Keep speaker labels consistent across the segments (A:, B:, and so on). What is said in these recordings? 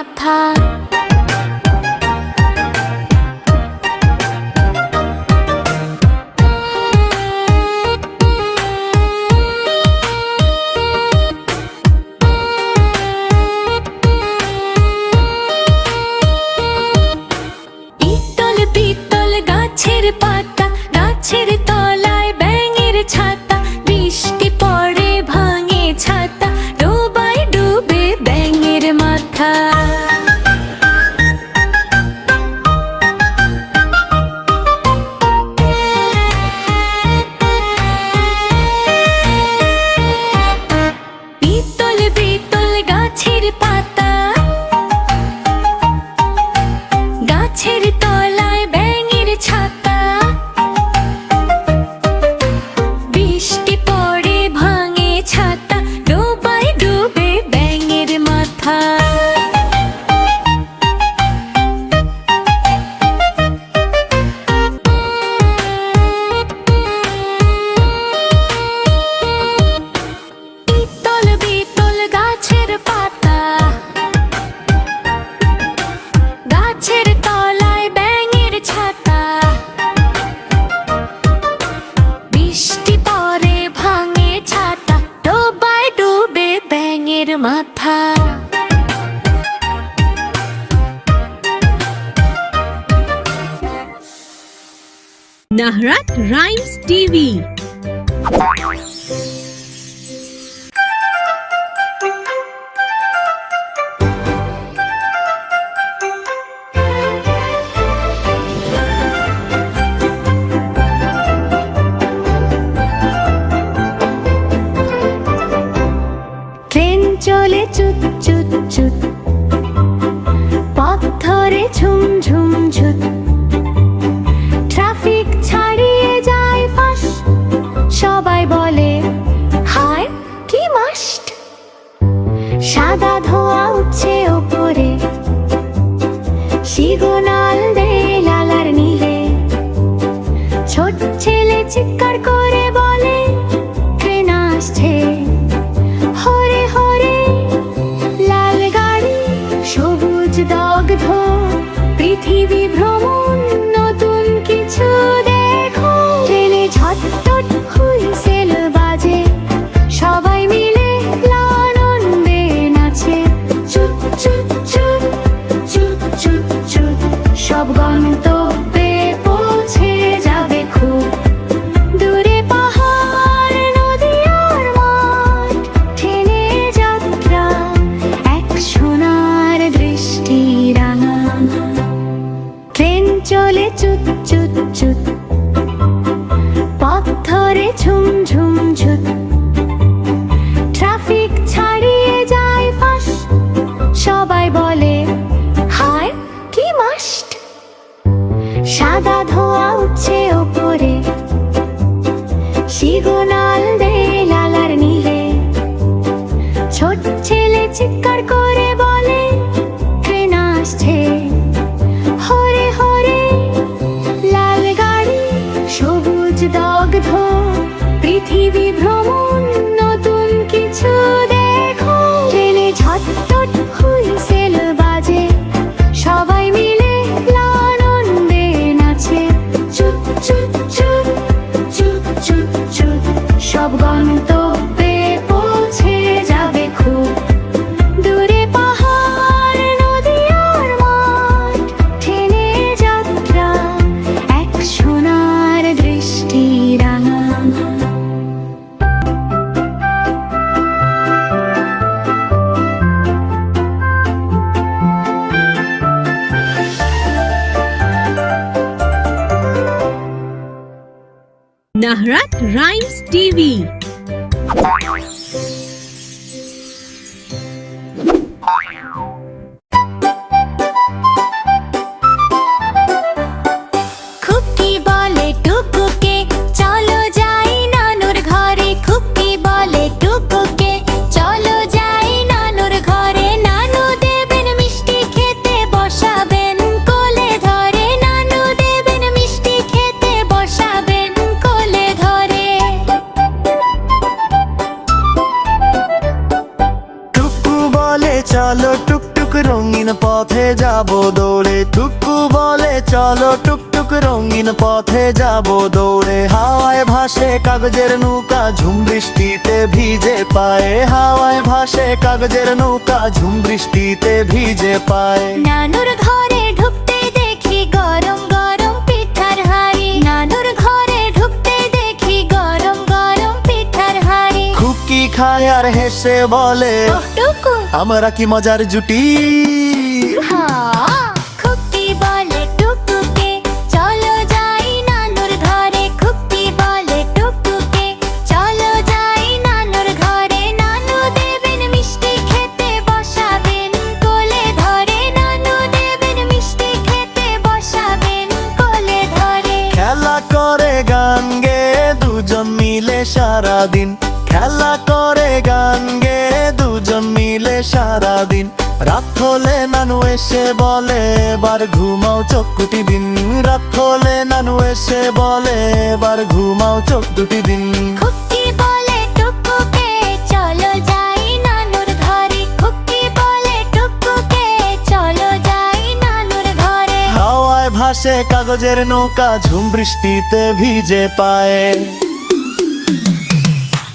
A: মাথা। পিতল পিতল গাছের পাতা, গাছের তলায় ব্যাঙের ছাতা, বৃষ্টি পড়ে ভাঙে ছাতা, ডোবায় ডুবে ব্যাঙের মাথা। পিতল পিতল গাছের পাতা, গাছের তলায় ব্যাঙের ছাতা, বৃষ্টি পড়ে ভাঙে ছাতা, ডোবায় ডুবে ব্যাঙের মাথা। পিতল পিতল গাছের পাতা, গাছের তলায় ব্যাঙের ছাতা, বৃষ্টি পড়ে ভাঙে ছাতা, ডোবায় ডুবে ব্যাঙের মাথা।
B: নাহরাত রাইমস টিভি।
A: ট্রেন চলে চুট চুট চুট, পথ ধরে ঝুম ঝুম ঝুট, ট্রাফিক ছাড়িয়ে যায় ফাঁস, সবাই বলে হায় কি মাস্ট। সাদা ধোঁয়া উঠছে ওপরে, সিগনাল দেয় লাল আর নীলে, ছোট ছেলে চিৎকার করে বলে ট্রেন আসছে। হরে হরে লাল গাড়ি, সবুজ দগ্ধ পৃথিবী ভ্রমণ, নতুন কিছু দেখো। ট্রেনে ঝটপট হুইসেল বাজে, সবাই মিলে আনন্দে নাচে। চুপ চুপ চুপ চুপ চুপ চুপ, সব গন্তব্যে পৌঁছে যাবে খুব দূরে। পাহাড় নদী আর মাঠ, ট্রেনে যাত্রা এক সোনার দৃষ্টি রাঙা। ট্রেন চলে চুট চুট চুট, পথ ধরে ঝুম ঝুম ঝুট, ট্রাফিক ছাড়িয়ে যায় ফাঁস, সবাই বলে হায় কি মাস্ট। সাদা ধোঁয়া উঠছে ওপরে, সিগনাল দেয় লাল আর নীলে, ছোট ছেলে চিৎকার করে বলে ট্রেন আসছে। হরে হরে লাল গাড়ি, সবুজ দগ্ধ পৃথিবী ভ্রমণ, নতুন কিছু দেখো। ট্রেনে ঝটপট হুইসেল বাজে, সবাই মিলে আনন্দে নাচে। চুপ চুপ চুপ চুপ চুপ চুপ, সব গন্তব্যে পৌঁছে যাবে খুব দূরে। পাহাড় নদী আর মাঠ, ট্রেনে যাত্রা এক সোনার দৃষ্টি রাঙা।
B: নাহরাত রাইমস টিভি।
A: খুকি বলে টুকুকে চলো যাই নানুর ঘরে, খুকি বলে টুকুকে চলো যাই নানুর ঘরে। নানু দেবেন মিষ্টি খেতে, বসাবেন কোলে ধরে, নানু দেবেন মিষ্টি খেতে, বসাবেন কোলে ধরে।
C: যাব দৌড়ে, টুকু বলে চলো টুকটুক রঙিন পথে যাব দৌড়ে। হাওয়ায় ভাসে কাগজের নৌকা, ঝুম বৃষ্টিতে ভিজে পায়ে। হাওয়ায় ভাসে কাগজের নৌকা, ঝুম বৃষ্টিতে ভিজে পায়ে।
A: নানুর ঘরে ঢুকতে দেখি গরম গরম পিঠার হাড়ি। নানুর ঘরে ঢুকতে দেখি গরম গরম পিঠার হাড়ি।
C: খুকি খায় আর হেসে বলে,
A: ওহ টুকু,
C: আমরা কি মজার জুটি।
A: হ্যাঁ। খুকি বলে টুকুকে, চলো যাই নানুর ঘরে। খুকি বলে টুকুকে, চলো যাই নানুর ঘরে। নানু দেবেন মিষ্টি খেতে, বসাবেন কোলে ধরে। নানু দেবেন মিষ্টি খেতে, বসাবেন কোলে ধরে।
C: খেলা করে গান গেয়ে দুজন মিলে সারাদিন। খেলা করে গান গেয়ে দুজন মিলে সারাদিন। রাত হলে নানু এসে বলে, এবার ঘুমাও চোখ দুটি দিন। রাত হলে নানু এসে বলে, এবার ঘুমাও চোখ দুটি দিন।
A: খুকি বলে টুকুকে, চলো যাই নানুর ঘরে। খুকি বলে টুকুকে, চলো যাই নানুর ঘরে।
C: হাওয়ায় ভাসে কাগজের নৌকা, ঝুম বৃষ্টিতে ভিজে পায়ে।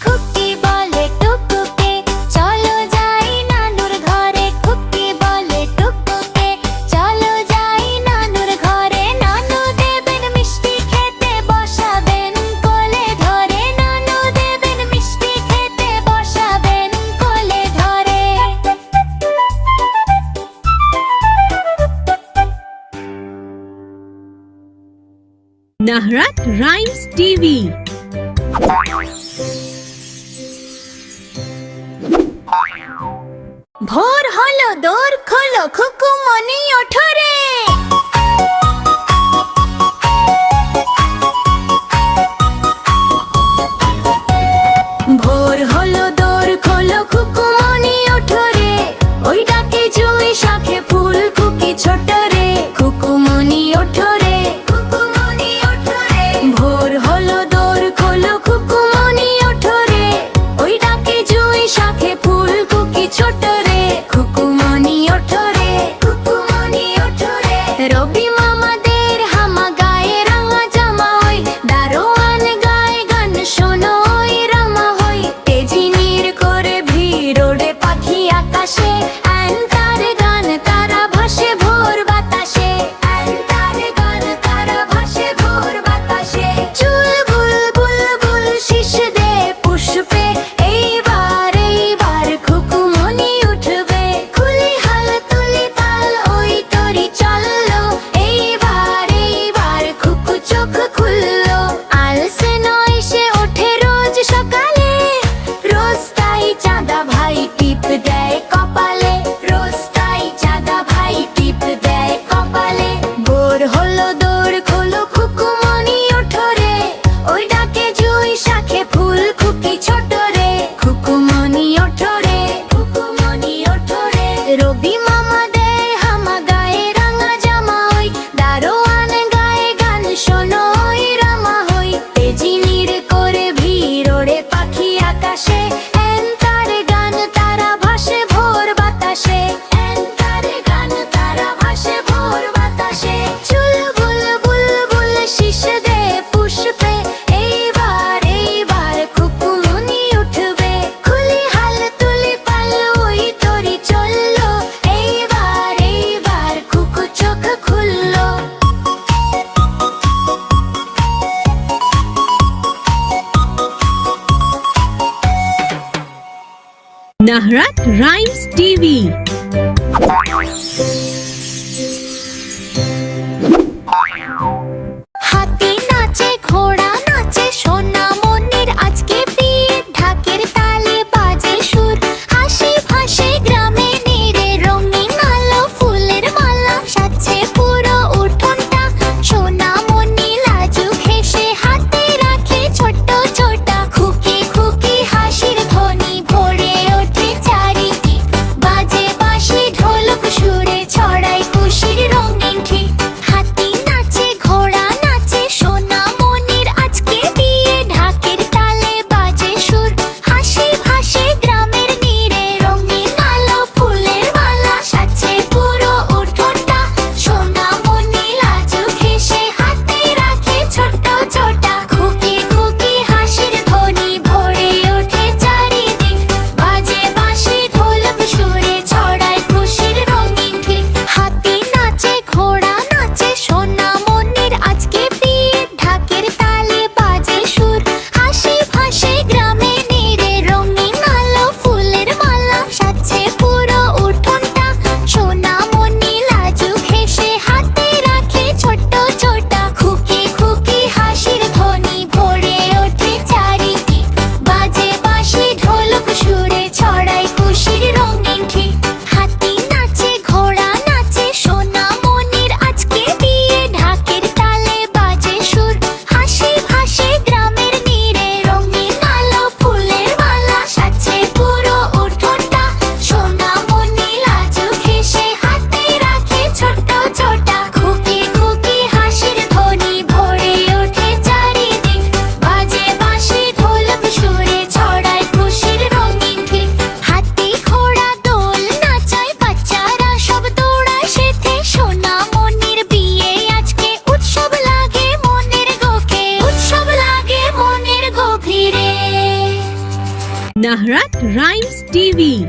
A: খুকি বলে টুকুকে, চলো যাই নানুর ঘরে। খুকি বলে টুকুকে, চলো যাই নানুর ঘরে। নানু দেবেন মিষ্টি খেতে, বসাবেন কোলে ধরে। নানু দেবেন মিষ্টি খেতে, বসাবেন কোলে ধরে।
B: Nahrat Rhymes TV.
A: ভোর হলো, দোর খোলো, খুকু মনি ওঠো রে। ভোর হলো, দোর খোলো, খুকু মনি ওঠো রে। ওই ডাকে জুঁই শাখে ফুল, খুকি ছোট রে। খুকু মনি ওঠো রে, খুকু মনি ওঠো রে। ভোর হলো, দোর খোলো, খুকু মনি ওঠো রে। ওই ডাকে জুঁই শাখে ফুল, খুকি ছোট রে। খুকু মনি ওঠো রে, খুকু মনি ওঠো রে। রবি মামাদের হামা গায়ে রাঙা জামা হই। দারোয়ান গায়ে গান শোনো ওই রামা হই। তেজিনির করে ভিড় ওড়ে পাখি আকাশে। অ্যান্তার গান তারা ভাসে ভোর বাতাসে। অ্যান্তার গান তারা ভাসে ভোর বাতাসে। চুল বুল বুল বুল শিশ দে পুষ্পে। এইবার এইবার খুকু মনি উঠবে। খুলি হাল তুলি তাল, ওই তরি চললো। এইবার এইবার খুকু চোখ খুললো। আলসে নয় সে ওঠে রোজ সকালে। রোজ তাই চাঁদা ভাই টিপ দেয় কপালে। রোজ তাই চাঁদা ভাই টিপ দেয় কপালে। ভোর হলো, দৌড় খোলো, খুকু মনি ওঠো রে। ওই ডাকে জুঁই শাখে ফুল, খুকি ছোট রে। খুকু মনি ওঠো রে, খুকু মনি ওঠো রে। রবি মামাদের হামা গায়ে রাঙা জামা হই। দারোয়ান গায়ে গান শোনো ওই রামা হই। তেজিনির করে ভিড় ওড়ে পাখি আকাশে। অ্যান্তার গান তারা ভাসে ভোর বাতাসে। অ্যান্তার গান তারা ভাসে ভোর বাতাসে। চুল বুল বুল বুল শিশ দে পুষ্পে। এইবার এইবার খুকু মনি উঠবে। খুলি হাল তুলি পাল, ওই তরি চললো। এইবার এইবার খুকু চোখ খুললো।
B: Nahrat Rhymes TV.
A: হাতি নাচে, ঘোড়া নাচে, সোনা মনির আজকে বিয়ে। ঢাকের তালে বাজে সুর, হাসি ভাসে গ্রামে নীরে। রঙিন আলো ফুলের মালা সাজছে পুরো উঠোনটা। সোনা মনি লাজুক হেসে হাতে রাখে ছোট্ট ছোটা। খুকি খুকি হাসির ধ্বনি ভরে ওঠে চারিদিক। বাজে বাঁশি ঢোলক সুরে ছড়ায়
B: Nahrat Rhymes TV.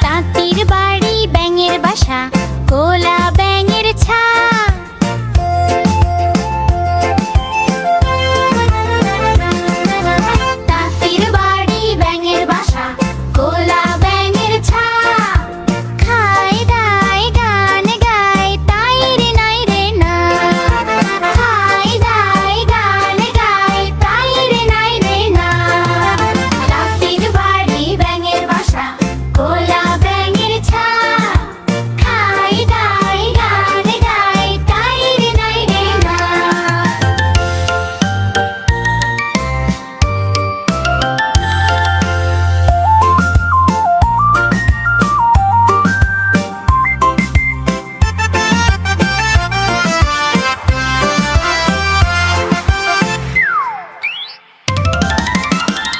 A: তাঁতির বাড়ি ব্যাঙের বাসা কোলা ব্যাঙের ছা তাঁতির বাড়ি ব্যাঙের বাসা কোলা ব্যাঙের ছা খাই দাই গান গাই তাই রে নাই রে না খাই দাই গান গাই তাই রে নাই রে না তাঁতির বাড়ি ব্যাঙের বাসা কোলা ব্যাঙের ছা খাই দাই গান গাই তাই রে নাই রে না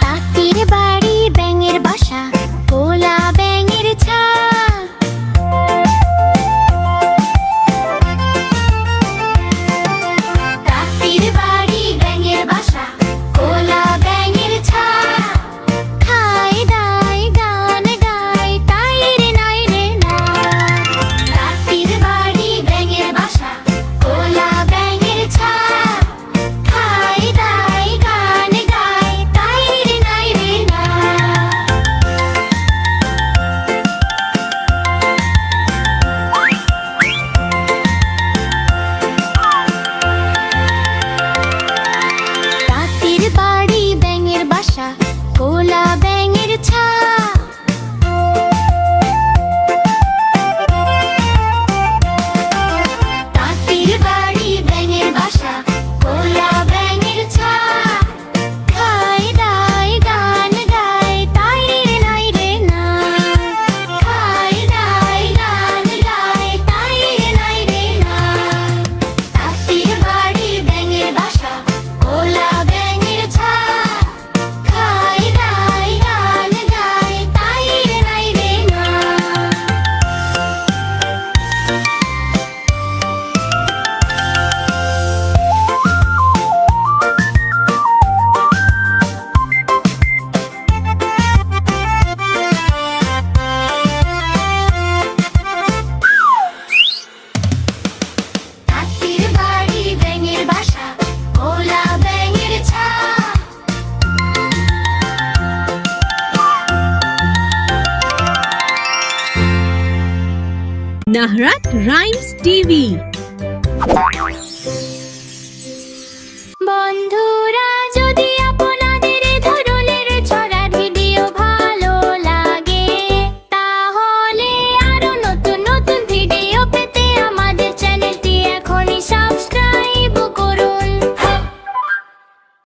A: তাঁতির বাড়ি ব্যাঙের বাসা কোলা ব্যাঙের ছা তাঁতির বাড়ি ব্যাঙের বাসা কোলা ব্যাঙের ছা খাই দাই গান গাই তাই রে নাই রে না তাঁতির বাড়ি ব্যাঙের বাসা কোলা ব্যাঙের ছা খাই দাই গান গাই তাই রে নাই রে না তাঁতির বাড়ি ব্যাঙের বাসা কোলা ব্যাঙের ছা তাঁতির বাড়ি ব্যাঙের বাসা কোলা ব্যাঙের ছা খাই দাই গান গাই তাই রে নাই রে না খাই দাই গান গাই তাই রে নাই রে না তাঁতির বাড়ি ব্যাঙের বাসা কোলা ব্যাঙের ছা খাই দাই গান গাই তাই রে নাই রে না তাঁতির বাড়ি ব্যাঙের বাসা কোলা ব্যাঙের ছা
B: Nahrat Rhymes TV.